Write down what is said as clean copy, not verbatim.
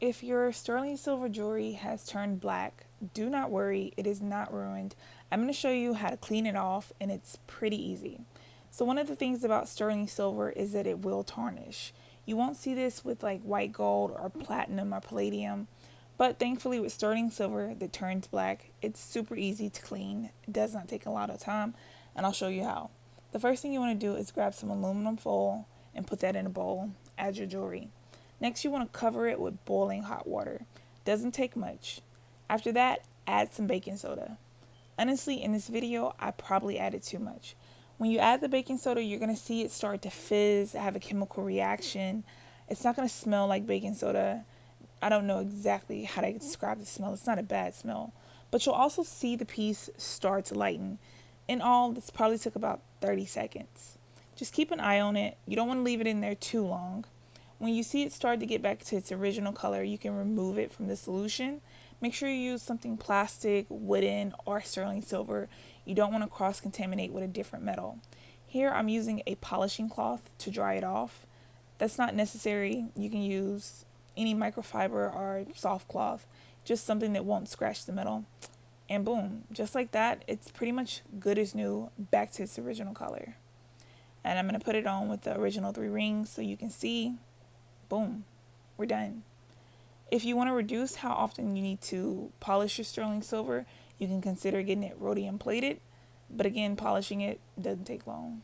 If your sterling silver jewelry has turned black, do not worry, it is not ruined. I'm going to show you how to clean it off, and it's pretty easy. So one of the things about sterling silver is that it will tarnish. You won't see this with like white gold or platinum or palladium, but thankfully with sterling silver that turns black, it's super easy to clean. It does not take a lot of time, and I'll show you how. The first thing you want to do is grab some aluminum foil and put that in a bowl. Add your jewelry. Next, you want to cover it with boiling hot water. Doesn't take much. After that, add some baking soda. Honestly, in this video, I probably added too much. When you add the baking soda, you're going to see it start to fizz, have a chemical reaction. It's not going to smell like baking soda. I don't know exactly how to describe the smell. It's not a bad smell. But you'll also see the piece start to lighten. In all, this probably took about 30 seconds. Just keep an eye on it. You don't want to leave it in there too long. When you see it start to get back to its original color, you can remove it from the solution. Make sure you use something plastic, wooden, or sterling silver. You don't want to cross-contaminate with a different metal. Here I'm using a polishing cloth to dry it off. That's not necessary. You can use any microfiber or soft cloth, just something that won't scratch the metal. And boom, just like that, it's pretty much good as new, back to its original color. And I'm going to put it on with the original 3 rings so you can see. Boom, we're done. If you want to reduce how often you need to polish your sterling silver, you can consider getting it rhodium plated. But again, polishing it doesn't take long.